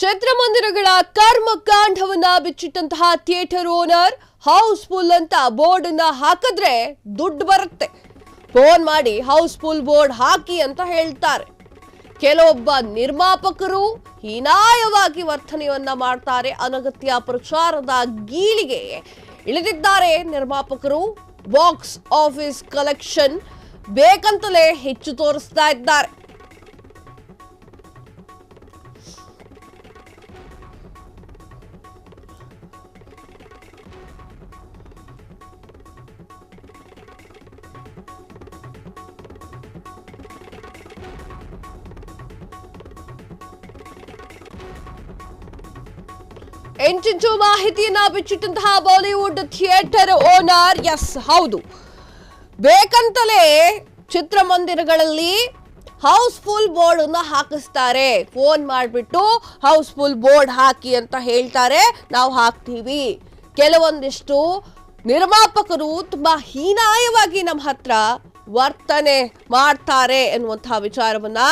ಚಿತ್ರಮಂದಿರಗಳ ಕರ್ಮಕಾಂಡವನ್ನ ಬಿಚ್ಚಿಟ್ಟಂತಹ theatre owner house full ಅಂತ board ಅನ್ನ ಹಾಕಿದ್ರೆ ದುಡ್ಡು ಬರುತ್ತೆ. ಫೋನ್ ಮಾಡಿ ಹೌಸ್ಫುಲ್ ಬೋರ್ಡ್ ಹಾಕಿ ಅಂತ ಹೇಳ್ತಾರೆ. ಕೆಲವೊಬ್ಬ ನಿರ್ಮಾಪಕರು ಹೀನಾಯವಾಗಿ ವರ್ತನೆಯನ್ನ ಮಾಡ್ತಾರೆ. ಅನಗತ್ಯ ಪ್ರಚಾರದ ಗೀಳಿಗೆ ಇಳಿದಿದ್ದಾರೆ ನಿರ್ಮಾಪಕರು. ಬಾಕ್ಸ್ ಆಫೀಸ್ ಕಲೆಕ್ಷನ್ ಬೇಕಂತಲೇ ಹೆಚ್ಚು ತೋರಿಸ್ತಾ ಇದ್ದಾರೆ. ಎಂಚಿಂಚು ಮಾಹಿತಿಯನ್ನ ಬಿಚ್ಚಿಟ್ಟಂತಹ ಬಾಲಿವುಡ್ ಥಿಯೇಟರ್ ಓನರ್, ಎಸ್ ಹೌದು, ಬೇಕಂತಲೇ ಚಿತ್ರಮಂದಿರಗಳಲ್ಲಿ ಹೌಸ್ಫುಲ್ ಬೋರ್ಡ್ ಅನ್ನ ಹಾಕಿಸ್ತಾರೆ. ಫೋನ್ ಮಾಡಿಬಿಟ್ಟು ಹೌಸ್ಫುಲ್ ಬೋರ್ಡ್ ಹಾಕಿ ಅಂತ ಹೇಳ್ತಾರೆ. ನಾವು ಹಾಕ್ತೀವಿ. ಕೆಲವೊಂದಿಷ್ಟು ನಿರ್ಮಾಪಕರು ತುಂಬಾ ಹೀನಾಯವಾಗಿ ನಮ್ಮ ಹತ್ರ ವರ್ತನೆ ಮಾಡ್ತಾರೆ ಎನ್ನುವಂತಹ ವಿಚಾರವನ್ನ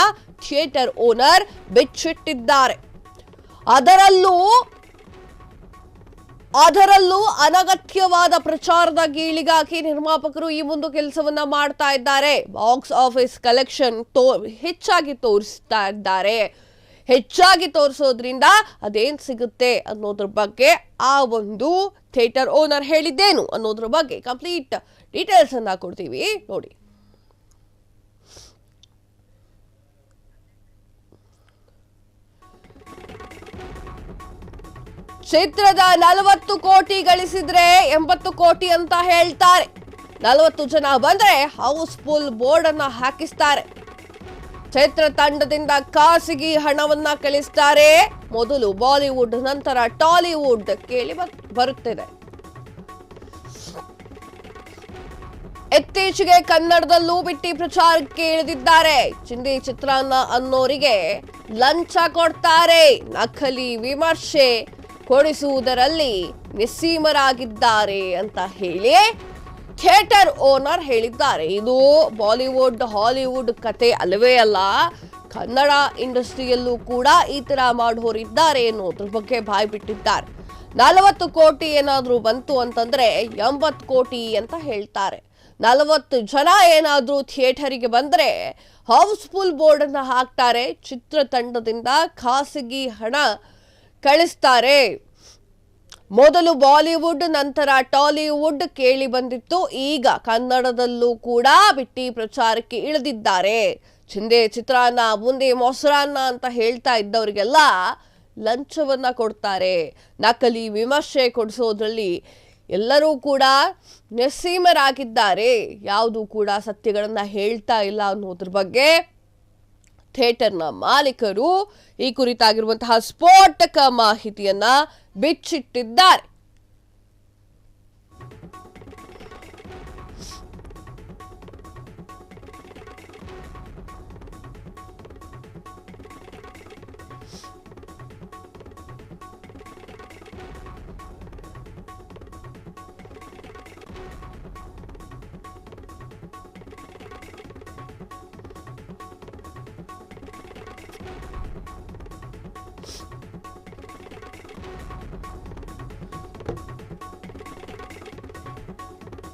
ಥಿಯೇಟರ್ ಓನರ್ ಬಿಚ್ಚಿಟ್ಟಿದ್ದಾರೆ. ಅದರಲ್ಲೂ ಅನಗತ್ಯವಾದ ಪ್ರಚಾರದ ಗೀಳಿಗಾಗಿ ನಿರ್ಮಾಪಕರು ಈ ಒಂದು ಕೆಲಸವನ್ನ ಮಾಡ್ತಾ ಇದ್ದಾರೆ. ಬಾಕ್ಸ್ ಆಫೀಸ್ ಕಲೆಕ್ಷನ್ ಹೆಚ್ಚಾಗಿ ತೋರಿಸ್ತಾ ಇದ್ದಾರೆ. ಹೆಚ್ಚಾಗಿ ತೋರಿಸೋದ್ರಿಂದ ಅದೇನ್ ಸಿಗುತ್ತೆ ಅನ್ನೋದ್ರ ಬಗ್ಗೆ ಆ ಒಂದು ಥಿಯೇಟರ್ ಓನರ್ ಹೇಳಿದ್ದೇನು ಅನ್ನೋದ್ರ ಬಗ್ಗೆ ಕಂಪ್ಲೀಟ್ ಡೀಟೇಲ್ಸ್ ಅನ್ನ ಕೊಡ್ತೀವಿ ನೋಡಿ. ಚಿತ್ರದ 40 ಕೋಟಿ ಗಳಿಸಿದ್ರೆ 80 ಕೋಟಿ ಅಂತ ಹೇಳ್ತಾರೆ. 40 ಜನ ಬಂದ್ರೆ ಹೌಸ್ಫುಲ್ ಬೋರ್ಡ್ ಅನ್ನ ಹಾಕಿಸ್ತಾರೆ. ಚಿತ್ರ ತಂಡದಿಂದ ಖಾಸಗಿ ಹಣವನ್ನ ಕಳಿಸ್ತಾರೆ. ಮೊದಲು ಬಾಲಿವುಡ್, ನಂತರ ಟಾಲಿವುಡ್ ಕೇಳಿ ಬರುತ್ತಿದೆ. ಇತ್ತೀಚೆಗೆ ಕನ್ನಡದಲ್ಲೂ ಬಿಟ್ಟಿ ಪ್ರಚಾರಕ್ಕೆ ಇಳಿದಿದ್ದಾರೆ. ಚಿಂದಿ ಚಿತ್ರಾನ್ನ ಅನ್ನೋರಿಗೆ ಲಂಚ ಕೊಡ್ತಾರೆ. ನಕಲಿ ವಿಮರ್ಶೆ ಕೊಡಿಸುವುದರಲ್ಲಿ ನಿಸ್ಸೀಮರಾಗಿದ್ದಾರೆ ಅಂತ ಹೇಳಿ ಥಿಯೇಟರ್ ಓನರ್ ಹೇಳಿದ್ದಾರೆ. ಇದು ಬಾಲಿವುಡ್ ಹಾಲಿವುಡ್ ಕತೆ ಅಲ್ಲವೇ ಅಲ್ಲ. ಕನ್ನಡ ಇಂಡಸ್ಟ್ರಿಯಲ್ಲೂ ಕೂಡ ಈ ತರ ಮಾಡೋರಿದ್ದಾರೆ ಅನ್ನೋದ್ರ ಬಗ್ಗೆ ಬಾಯಿ ಬಿಟ್ಟಿದ್ದಾರೆ. 40 ಕೋಟಿ ಏನಾದ್ರೂ ಬಂತು ಅಂತಂದ್ರೆ 80 ಕೋಟಿ ಅಂತ ಹೇಳ್ತಾರೆ. 40 ಜನ ಏನಾದ್ರೂ ಥಿಯೇಟರಿಗೆ ಬಂದ್ರೆ ಹೌಸ್ಫುಲ್ ಬೋರ್ಡ್ ಅನ್ನ ಹಾಕ್ತಾರೆ. ಚಿತ್ರತಂಡದಿಂದ ಖಾಸಗಿ ಹಣ ಕಳಿಸ್ತಾರೆ. ಮೊದಲು ಬಾಲಿವುಡ್, ನಂತರ ಟಾಲಿವುಡ್ ಕೇಳಿ ಬಂದಿತ್ತು. ಈಗ ಕನ್ನಡದಲ್ಲೂ ಕೂಡ ಬಿಟ್ಟಿ ಪ್ರಚಾರಕ್ಕೆ ಇಳಿದಿದ್ದಾರೆ. ಚಿಂದೆ ಚಿತ್ರಾನ್ನ, ಬುಂದಿ ಮೊಸರನ್ನ ಅಂತ ಹೇಳ್ತಾ ಇದ್ದವರಿಗೆಲ್ಲ ಲಂಚವನ್ನ ಕೊಡ್ತಾರೆ. ನಕಲಿ ವಿಮರ್ಶೆ ಕೊಡಿಸೋದ್ರಲ್ಲಿ ಎಲ್ಲರೂ ಕೂಡ ನಿಸ್ಸೀಮರಾಗಿದ್ದಾರೆ. ಯಾವುದು ಕೂಡ ಸತ್ಯಗಳನ್ನ ಹೇಳ್ತಾ ಇಲ್ಲ ಅನ್ನೋದ್ರ ಬಗ್ಗೆ ಥಿಯೇಟರ್ನ ಮಾಲೀಕರು ಈ ಕುರಿತಾಗಿರುವಂತಹ ಸ್ಫೋಟಕ ಮಾಹಿತಿಯನ್ನ ಬಿಚ್ಚಿಟ್ಟಿದ್ದಾರೆ.